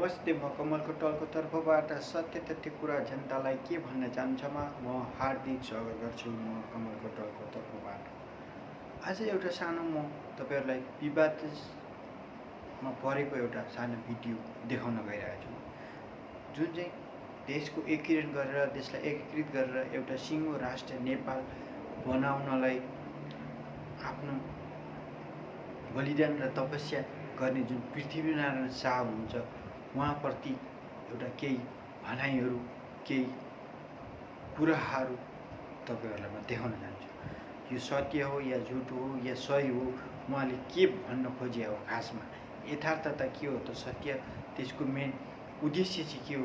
नमस्ते, म कमलको टलको तर्फबाट सत्य तथ्य कुरा जनतालाई के भन्न चाहन्छमा म हार्दिक स्वागत गर्छु। म कमलको टलको तर्फबाट आज एउटा सानो म तपाईहरुलाई विवादमा परेको एउटा सानो भिडियो देखाउन गइरहेको छु, जुन चाहिँ देशको एकीकरण गरेर देशलाई एकीकृत गरेर एउटा सिङ्गो राष्ट्र नेपाल बनाउनलाई आफ्नो बलिदान र तपस्या गर्ने जुन पृथ्वीनारायण शाह हुनुहुन्छ उहाँप्रति एउटा केही भनाइहरू केही कुराहरू तपाईहरुलाई म देखाउन चाहन्छु। यो सत्य हो या झुट हो या सही हो, उहाँले के भन्न खोजे हो, खासमा यथार्थता के हो, त सत्य त्यसको मेन उद्देश्य चाहिँ के हो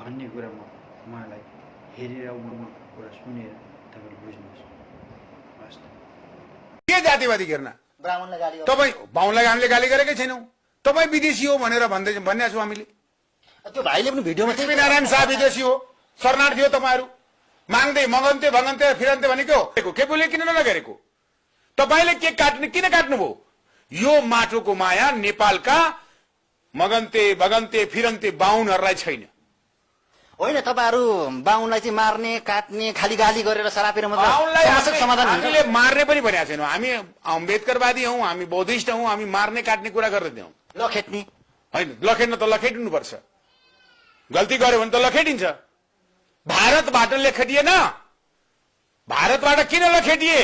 भन्ने कुरा म उहाँलाई हेरेर उहाँको कुरा सुनेर तपाईहरु बुझ्नुहोस्। हस् के जातिवादी गर्न ब्राह्मणलाई गाली तपाई बाहुनलाई हामीले गाली गरेकै छैनौं। तपाई विदेशी हो भनेर भन्ने छु हामीले। त्यो भाइले पनि भिडियोमा लक्ष्मीनारायण शाह विदेशी हो, शरणार्थी हो। तपाईहरु माग्दै मगन्ते भगन्ते फिरन्ते भनेको केपुले किन नगरेको? तपाईले के काट्ने किन काट्नुभयो? यो माटोको माया नेपालका मगन्ते भगन्ते फिरन्ते बाहुनहरुलाई छैन। होइन, तपाईहरु बाहुनलाई चाहिँ मार्ने काट्ने खाली गाली गरेर सरापेर बाहुनलाई समस्या समाधान हुन्छ। हामीले मार्ने पनि भनेका छैनौं। हामी अम्बेडकरवादी हौं, हामी बौद्धिस्ट हौं, हामी मार्ने काट्ने कुरा गर्दैनौं। लखेट्ने हैन, लखेट्न त लखेटिनु पर्छ। गल्ती गर्यो भने त लखेटिन्छ। भारतबाट लखेटिएन। भारतबाट किन लखेटिए?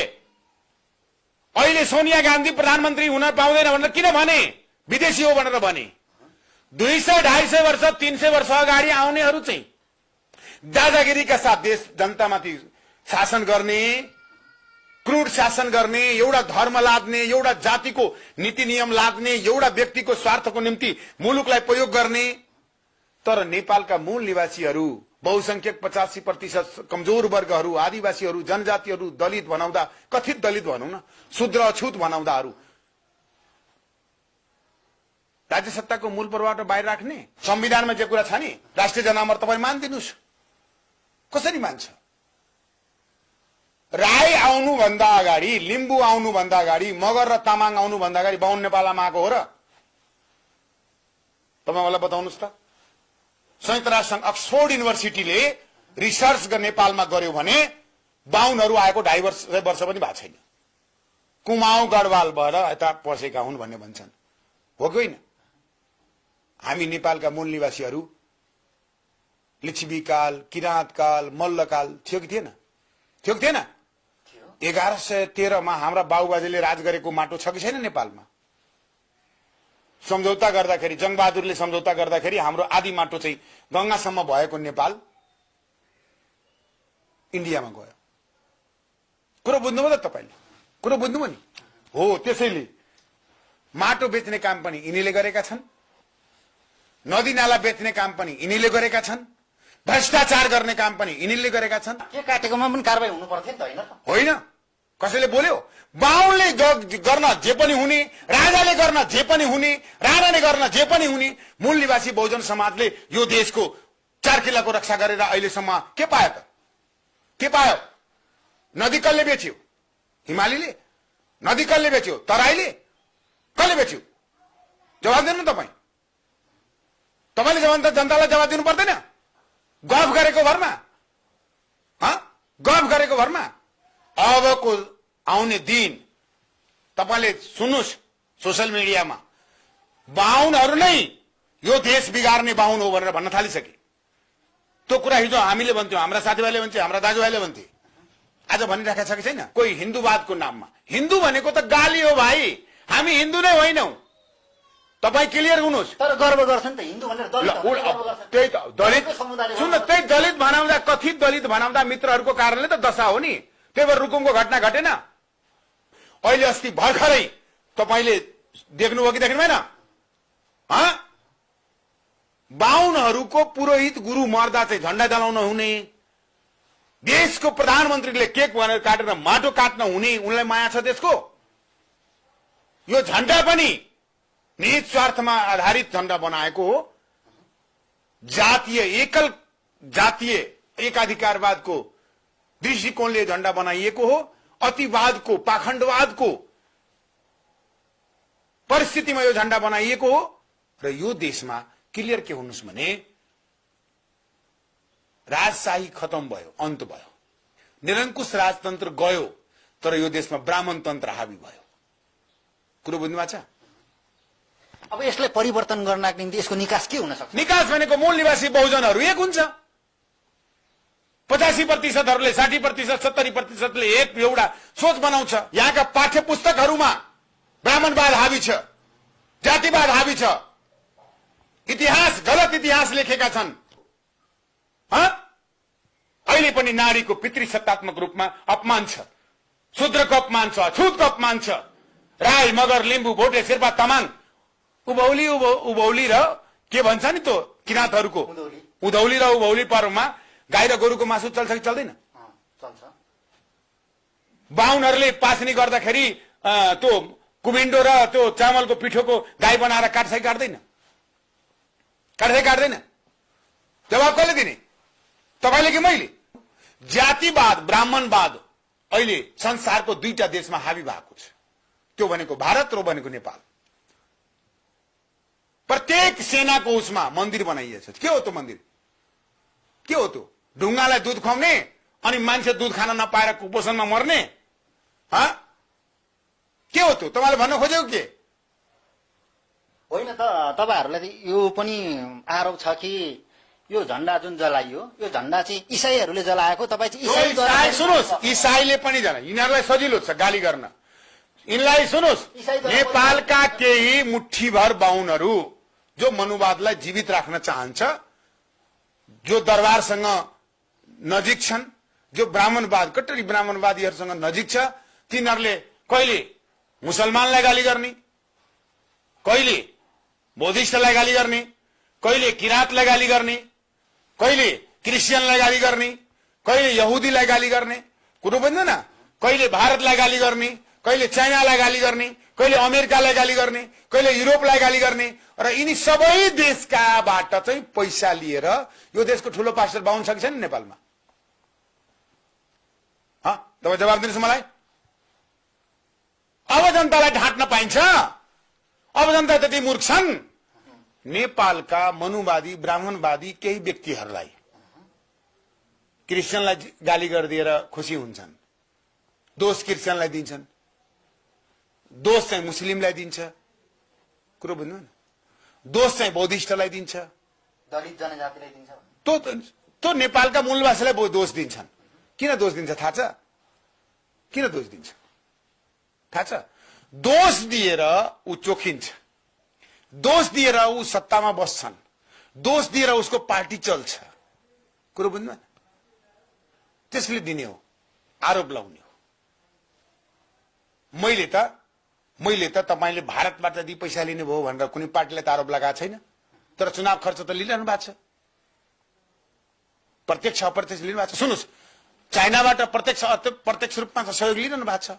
अहिले सोनिया गान्धी प्रधानमन्त्री हुन पाउँदैन भनेर किन भने? विदेशी हो भनेर भने। 200-250 वर्ष 300 वर्ष अगाडि आउनेहरू चाहिँ दादागिरीका साथ देश जनतामाथि शासन गर्ने, क्रूर शासन गर्ने, एउटा धर्म लाद्ने, एउटा जातिको नीति नियम लाद्ने, एउटा व्यक्तिको स्वार्थको निम्ति मुलुकलाई प्रयोग गर्ने। तर नेपालका मूल निवासीहरू, बहुसंख्यक 85% कमजोर वर्गहरू, आदिवासीहरू, जनजातिहरू, दलित बनाउँदा, कथित दलित भनौं न, शूद्र अछूत बनाउँदाहरू राज्य सत्ताको मूल प्रभावबाट बाहिर राख्ने। संविधानमा जे कुरा छ नि, राष्ट्रिय जनामर तपाईं मान्दिनुस्। कसरी मान्छ? राई आउनुभन्दा अगाडि, लिम्बू आउनुभन्दा अगाडि, मगर र तामाङ आउनुभन्दा अगाडि बाहुन नेपालमा आएको हो र? तपाईँ मलाई बताउनुहोस् त। संयुक्त राष्ट्र संघ अक्सफोर्ड युनिभर्सिटीले रिसर्च नेपालमा गर्यो भने बाहुनहरू आएको 2.5 वर्ष पनि भएको छैन। कुमाऊ गढवाल भएर यता पसेका हुन् भन्ने भन्छन्। हो कि होइन? हामी नेपालका मूल निवासीहरू लिच्छवीकाल, किराँतकाल, मल्लकाल थियो कि थिएन? थियो कि थिएन? 1113 मा हाम्रा बाबुबाजेले राज गरेको माटो छ कि छैन नेपालमा? सम्झौता गर्दाखेरि, जंगबहादुरले सम्झौता गर्दाखेरि हाम्रो आदि माटो चाहिँ गंगासम्म भएको नेपाल इन्डियामा गयो। कुरो बुझ्नुभयो त तपाईले? कुरो बुझ्नुभयो नि? हो, त्यसैले माटो बेच्ने काम पनि यिनीले गरेका छन्, नदी नाला बेच्ने काम पनि यिनीले गरेका छन्, भ्रष्टाचार गर्ने काम पनि यिनीले गरेका छन्। के काटेकोमा पनि कारबाही हुनु पर्थ्यो नि त, हैन? होइन, कसैले बोल्यो? बाहुनले गर्न जे पनि हुने, राजाले गर्न जे पनि हुने, राणाले गर्न जे पनि हुने। मूल निवासी बहुजन समाजले यो देशको 4 किल्लाको रक्षा गरेर अहिलेसम्म के पायो त? के पायो? नदी कसले बेच्यो? हिमालीले। नदी कसले बेच्यो? तराईले। कसले बेच्यो? जवाब दिनु न तपाईँ। तपाईले जनतालाई जवाब दिनु पर्दैन? गफ गरेको भरमा, गफ गरेको भरमा। अबको आउने दिन तपाईले सुन्नुस्, सोशल मिडियामा बाहुनहरू नै यो देश बिगार्ने बाहुन हो भनेर भन्न थालिसके। त्यो कुरा हिजो हामीले भन्थ्यौं, हाम्रा साथीभाइले भन्थे, हाम्रा दाजुभाइले भन्थे, आज भनिराखेको छ कि छैन? कोही हिन्दूवादको नाममा। हिन्दू भनेको त गाली हो भाइ। हामी हिन्दू नै होइनौं। तपाई क्लियर हुनुहोस्। तर गर्व गर्छन् त हिन्दू भनेर। दलित त्यही त दलित सुन्न, त्यही दलित भनाउँदा, कथित दलित भनाउँदा मित्रहरूको कारणले त दशा हो नि। त्यही भएर रुकुमको घटना घटेन। अहिले अस्ति भर्खरै तपाईले देख्नुभयो कि देख्नु भएन? बाहुनहरूको पुरोहित गुरु मर्दा चाहिँ झण्डा जलाउन हुने, देशको प्रधानमन्त्रीले केक भनेर काटेर माटो काट्न हुने, उनलाई माया छ देशको? यो झण्डा पनि निहित स्वार्थमा आधारित झण्डा बनाएको हो। एकल जातीय एकाधिकारवादको दृष्टिकोणले झण्डा बनाइएको हो। अतिवादको, पाखण्डवादको परिस्थितिमा यो झण्डा बनाइएको हो। र यो देशमा क्लियर के हुनुहोस् भने राजशाही खतम भयो, अन्त भयो, निरङ्कुश राजतन्त्र गयो, तर यो देशमा ब्राह्मण तन्त्र हावी भयो। कुरो बुझ्नु भएको छ? अब यसलाई परिवर्तन गर्नको निम्ति यसको निकास के हुन सक्छ? निकास भनेको मूल निवासी बहुजनहरू एक हुन्छ। 85%हरूले 60%, 70%ले एउटा सोच बनाउँछ। यहाँका पाठ्य पुस्तकहरूमा ब्राह्मणवाद हावी छ, जातिवाद हावी छ, इतिहास गलत इतिहास लेखेका छन्। अहिले पनि नारीको पितृसत्तात्मक रूपमा अपमान छ, शूद्रको अपमान छ, अछुतको अपमान छ। राई, मगर, लिम्बू, भोटे, शेर्पा, तामाङ, उभौली र के भन्छ नि त्यो किराँतहरूको उधौली र उभौली पर्वमा गाई र गोरुको मासु चल्छ कि चल्दैन? चल्छ। बाहुनहरूले पासनी गर्दाखेरि त्यो कुमिन्डो र त्यो चामलको पिठोको गाई बनाएर काट्छ कि काट्दैन? काट्दैन? जवाब कसले दिने? तपाईले कि मैले? जातिवाद, ब्राह्मणवाद अहिले संसारको दुईटा देशमा हावी भएको छ। त्यो भनेको भारत र भनेको नेपाल। प्रत्येक सेनाको उसमा मन्दिर बनाइएको छ। के हो त्यो मन्दिर? के हो त्यो? ढुङ्गालाई दुध खुवाउने अनि मान्छे दुध खान नपाएर कुपोषणमा मर्ने? के हो त्यो? तपाईले भन्न खोजेको के? होइन त, तपाईहरुलाई यो पनि आरोप छ कि यो झण्डा जुन जलाइयो, यो झण्डा चाहिँ इसाईहरूले जलाएको, तपाई चाहिँ इसाई सुन्नुस्, इसाईले पनि जला। यिनीहरूलाई सजिलो छ गाली गर्न। यिनलाई सुन्नुस्, नेपालका केही मुठ्ठीभर बाहुनहरू जो मनुवादलाई जीवित राख्न चाहन्छ, जो दरबारसँग नजिक छन्, जो ब्राह्मणवाद कट्टरी ब्राह्मणवादीहरूसँग नजिक छ, तिनीहरूले कहिले मुसलमानलाई गाली गर्ने, कहिले बौद्धिस्टलाई गाली गर्ने, कहिले किराँतलाई गाली गर्ने, कहिले क्रिस्चियनलाई गाली गर्ने, कहिले यहुदीलाई गाली गर्ने। कुरो बुझ्दैन? कहिले भारतलाई गाली गर्ने, कहिले चाइनालाई गाली गर्ने, कहिले अमेरिकालाई गाली गर्ने, कहिले युरोपलाई गाली गर्ने। र यिनी सबै देशकाबाट चाहिँ पैसा लिएर यो देशको ठूलो पास्टर बाहुन छ कि छैन नेपालमा? तपाईँ जवाब दिनुहोस् मलाई। अब जनतालाई ढाँट्न पाइन्छ? अब जनता त्यति मूर्ख छन्? नेपालका मनुवादी, ब्राह्मणवादी केही व्यक्तिहरूलाई क्रिस्चियनलाई गाली गरिदिएर खुसी हुन्छन्, दोष क्रिस्चियनलाई दिन्छन्, दोष चाहिँ मुस्लिमलाई दिन्छ। कुरो बुझ्नु न? दोष चाहिँ बौद्धिस्टलाई दिन्छ, दलित जनजातिलाई दिन्छ। त्यो नेपालका मूलवासीलाई दोष दिन्छन्। किन दोष दिन्छ थाहा छ? किन दोष दिन्छ थाहा छ? दोष दिएर ऊ चोखिन्छ, दोष दिएर ऊ सत्तामा बस्छन्, दोष दिएर उसको पार्टी चल्छ। कुरो बुझ्नु? त्यसले दिने हो, आरोप लगाउने हो। मैले त तपाईले भारतबाट यदि पैसा लिनुभयो भनेर कुनै पार्टीलाई त आरोप लगाएको छैन, तर चुनाव खर्च त लिइरहनु भएको छ, प्रत्यक्ष अप्रत्यक्ष लिनु भएको छ। सुन्नुहोस्, चाइनाबाट प्रत्यक्ष रूपमा सहयोग लिइरहनु भएको छ,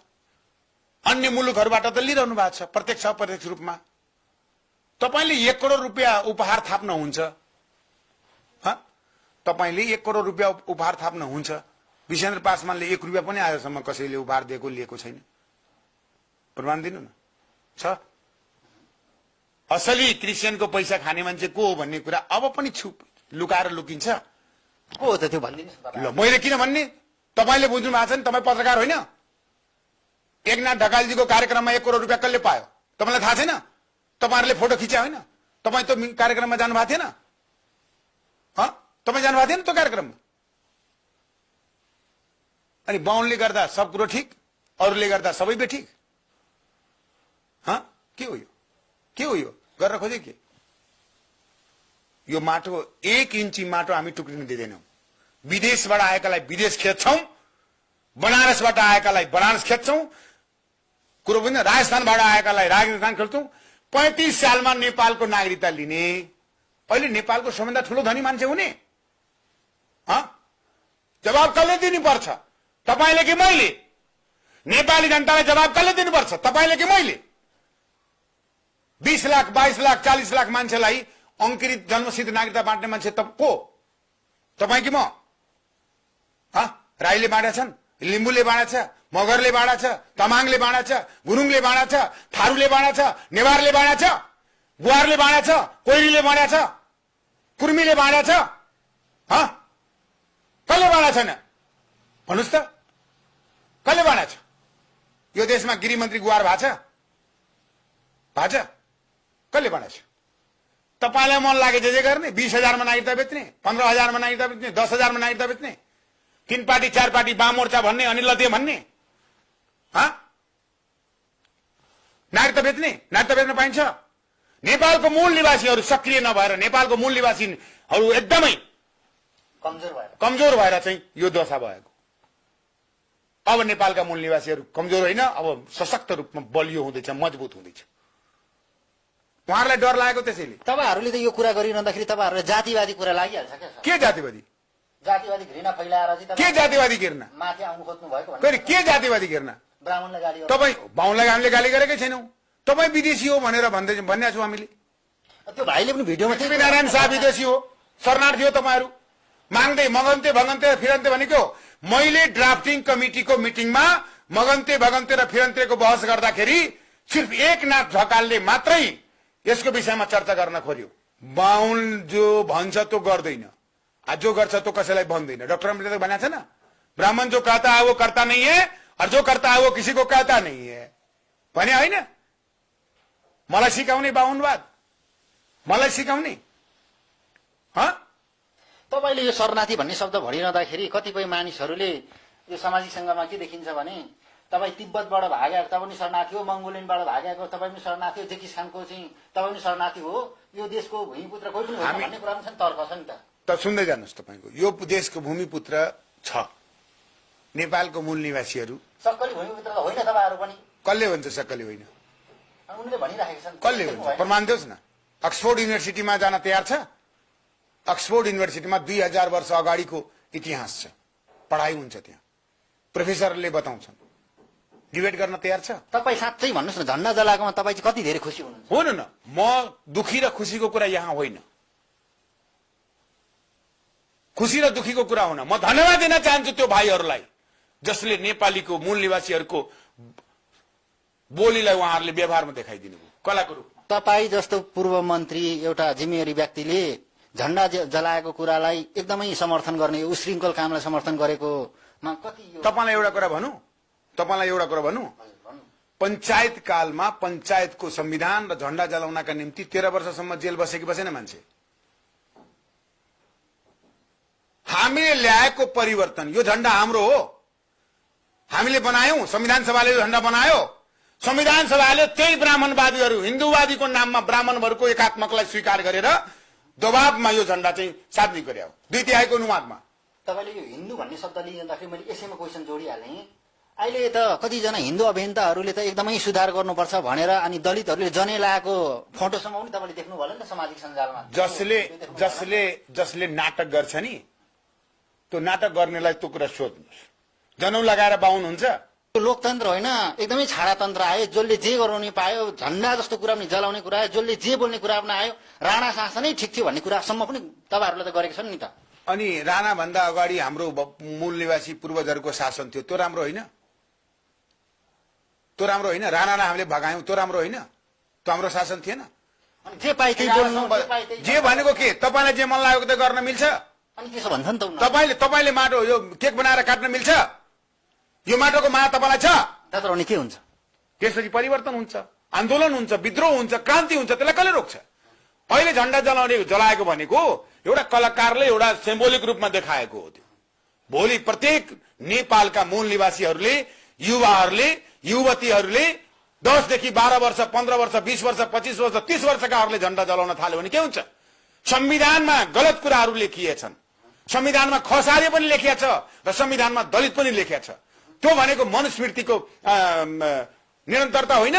अन्य मुलुकहरूबाट त लिइरहनु भएको छ प्रत्यक्ष अप्रत्यक्ष रूपमा। तपाईले 1 करोड रुपियाँ उपहार थाप्न हुन्छ, तपाईले 1 करोड रुपियाँ उपहार थाप्न हुन्छ। विजेन्द्र पासवानले 1 रुपियाँ पनि आजसम्म कसैले उपहार दिएको लिएको छैन। प्रमाण दिनु न छ? असली क्रिस्चियनको पैसा खाने मान्छे को हो भन्ने कुरा अब पनि लुकाएर लुकिन्छ। को हो त त्यो भनिदिनुस्? ल, मैले किन भन्ने? तपाईले बुझ्नु भएको छ नि, तपाई पत्रकार होइन? एकनाथ ढकालजीको कार्यक्रममा 1 करोड रुपियाँ कसले पायो तपाईलाई थाहा छैन? तपाईहरुले फोटो खिच्या होइन? तपाई त कार्यक्रममा जानु भएको थिएन? तपाई जानु भएको थिएन त्यो कार्यक्रममा? अनि बाहुनले गर्दा सब कुरो ठिक, अरूले गर्दा सबै बेठिक? के हो यो? के हो यो? गर्न खोजे के? यो माटो 1 इन्ची माटो हामी टुक्रिन दिँदैनौं। विदेशबाट आएकालाई विदेश खेद्छौं, बनारसबाट आएकालाई बनारस खेद्छौं। कुरो बुझ्न? राजस्थानबाट आएकालाई राजस्थान खेल्छौं। 35 सालमा नेपालको नागरिकता लिने, अहिले नेपालको सबैभन्दा ठूलो धनी मान्छे हुने। जवाब कसले दिनुपर्छ? तपाईले कि मैले? नेपाली जनतालाई जवाब कसले दिनुपर्छ? तपाईले कि मैले? 20 लाख, 22 लाख, 40 लाख मान्छेलाई अंकित जन्मसिद्ध नागरिकता बाँड्ने मान्छे त को? तपाई कि म? राईले बाँडेछन्, लिम्बूले बाँडेछ, मगरले बाँडेछ, तामाङले बाँडेछ, गुरुङले बाँडेछ, थारूले बाँडेछ, नेवारले बाँडेछ, गुवारले बाँडेछ, कोइरीले बाँडेछ। कुर्मीले बाँडा छ कसले बाँडा छैन भन्नुहोस् त कसले बाँडा छ यो देशमा गृहमन्त्री गुहार भएको छ कसले बाँडा छ तपाईलाई मन लागे जे गर्ने 20,000 मा नागरिकता बेच्ने 15,000 मा नागरिकता बेच्ने 10,000 मा नागरिकता बेच्ने 3 पार्टी 4 पार्टी वाम मोर्चा भन्ने अनि लते भन्ने नागरिकता बेच्न पाइन्छ नेपालको मूल निवासीहरू सक्रिय नभएर नेपालको मूल निवासीहरू एकदमै कमजोर भएर चाहिँ यो दशा भएको अब नेपालका मूल निवासीहरू कमजोर होइन अब सशक्त रूपमा बलियो हुँदैछ मजबुत हुँदैछ उहाँहरूलाई डर लागेको त्यसैले तपाईहरूले त यो कुरा गरिरहँदाखेरि तपाईहरूले जातिवादी कुरा लागिहाल्छ के जातिवादी घृणा फैलाएर चाहिँ के जातिवादी घृणा माथि आउनु खोज्नु भएको के जातिवादी घृणा ब्राह्मणलाई गाली तपाईँ बाहुनलाई हामीले गाली गरेकै छैनौँ तपाईँ विदेशी हो भनेर भन्ने छौँ हामीले त्यो भाइले पनि भिडियोमा नारायण शाह विदेशी हो शरणार्थी हो तपाईँहरू माग्दै मगन्ते भगन्ते फिरन्ते भनेको मैले ड्राफ्टिङ कमिटीको मिटिङमा मगन्ते भगन्ते र फिरन्तेको बहस गर्दाखेरि सिर्फ एकनाथ ढकालले मात्रै यसको विषयमा चर्चा गर्न खोज्यो बाहुन जो भन्छ त्यो गर्दैन जो गर्छ त्यो कसैलाई भन्दैन डाक्टर अम्बेडकरले भनेको छ न ब्राह्मण जो कहता है वो करता नहीं है और जो करता है वो किसी को कहता नहीं है भने होइन मलाई सिकाउने बाहुनवाद मलाई सिकाउने तपाईले यो शरणार्थी भन्ने शब्द भनिरहँदाखेरि कतिपय मानिसहरूले यो सामाजिक सङ्घमा के देखिन्छ भने तपाईँ तिब्बतबाट भागेको तपाईँ पनि शरणार्थी हो मङ्गोलियनबाट भागेको तपाईँ पनि शरणार्थी हो जेकिस्तानको चाहिँ तपाईँ पनि शरणार्थी हो यो देशको भूमिपुत्र कोही पनि होइन भन्ने कुरा पनि छ नि तर्क छ नि त सुन्दै जानुहोस् तपाईँको यो देशको भूमिपुत्र छ नेपालको मूल निवासीहरू सक्कली भूमिपुत्र त होइन तपाईँहरू पनि कसले भन्छ सक्कली होइन उनले भनिराखेका छन् कसले भन्छ प्रमाण दियोस् न अक्सफोर्ड युनिभर्सिटीमा जान तयार छ अक्सफोर्ड युनिभर्सिटीमा 2000 वर्ष अगाडिको इतिहास छ पढाइ हुन्छ त्यहाँ प्रोफेसरले बताउँछन् डिबेट गर्न तयार छ तपाईँ साँच्चै भन्नुहोस् न झन्डा जलाएकोमा तपाईँ चाहिँ कति धेरै खुसी हुनुहुन्छ हुनु न म दुखी र खुसीको कुरा यहाँ होइन खुसी र दुखीको कुरा हुन म धन्यवाद दिन चाहन्छु त्यो भाइहरूलाई जसले नेपालीको मूल निवासीहरूको बोलीलाई उहाँहरूले व्यवहारमा देखाइदिनु भयो कलाको रूपमा तपाईँ जस्तो पूर्व मन्त्री एउटा जिम्मेवारी व्यक्तिले झन्डा जलाएको कुरालाई एकदमै समर्थन गर्ने उशृङ्खल कामलाई समर्थन गरेकोमा कति तपाईँलाई एउटा कुरा भनौँ पञ्चायत कालमा पञ्चायतको संविधान र झण्डा जलाउनका निम्ति 13 वर्षसम्म जेल बसेकी बसेन मान्छे हामीले ल्याएको परिवर्तन यो झण्डा हाम्रो हो हामीले बनायौं संविधान सभाले यो झण्डा बनायो संविधान सभाले त्यही ब्राह्मणवादीहरू हिन्दूवादीको नाममा ब्राह्मणहरूको एकात्मकलाई स्वीकार गरेर दबावमा यो झण्डा चाहिँ सार्वजनिक गर्यो 2/3 अनुवादमा तपाईले यो हिन्दू भन्ने शब्द लिँदाखेरि मैले यसैमा क्वेशन जोडिहालेँ अहिले त कतिजना हिन्दू अभियन्ताहरूले त एकदमै सुधार गर्नुपर्छ भनेर अनि दलितहरूले जने लगाएको फोटोसम्म पनि तपाईले देख्नु भयो नि त सामाजिक सञ्जालमा जसले नाटक गर्छ नि त्यो नाटक गर्नेलाई त्यो कुरा सोध्नुहोस् जनौ लगाएर बाहुन हुन्छ लोकतन्त्र होइन एकदमै छाडातन्त्र आयो जसले जे गराउने पायो झण्डा जस्तो कुरा पनि जलाउने कुरा आयो जसले जे बोल्ने कुरा पनि आयो राणा शासनै ठिक थियो भन्ने कुरासम्म पनि तपाईहरुले त गरेको छन् नि त अनि राणा भन्दा अगाडि हाम्रो मूल निवासी पूर्वजहरूको शासन थियो त्यो राम्रो होइन राणालाई हामीले भगायौं त्यो राम्रो होइन त्यो हाम्रो शासन थिएन अनि जे पाइ त्यही बोल्नु जे भनेको के तपाईलाई जे मन लागेको त गर्न मिल्छ अनि त्यसो भन्छ नि त तपाईले माटो यो केक बनाएर काट्न मिल्छ यो माटोको माया तपाईलाई छ तर अनि के हुन्छ त्यसपछि परिवर्तन हुन्छ आन्दोलन हुन्छ विद्रोह हुन्छ क्रान्ति हुन्छ त्यसलाई कसले रोक्छ अहिले झण्डा जलाएको भनेको एउटा कलाकारले एउटा सिम्बोलिक रूपमा देखाएको हो त्यो भोलि प्रत्येक नेपालका मूल निवासीहरूले युवाहरूले युवतीहरूले 10 देखि 12 वर्ष 15 वर्ष 20 वर्ष 25 वर्ष 30 वर्षकाहरूले झण्डा जलाउन थाल्यो भने के हुन्छ संविधानमा गलत कुराहरू लेखिए छन् संविधानमा खसारे पनि लेखिया छ र संविधानमा दलित पनि लेखिया छ त्यो भनेको मनुस्मृतिको निरन्तरता होइन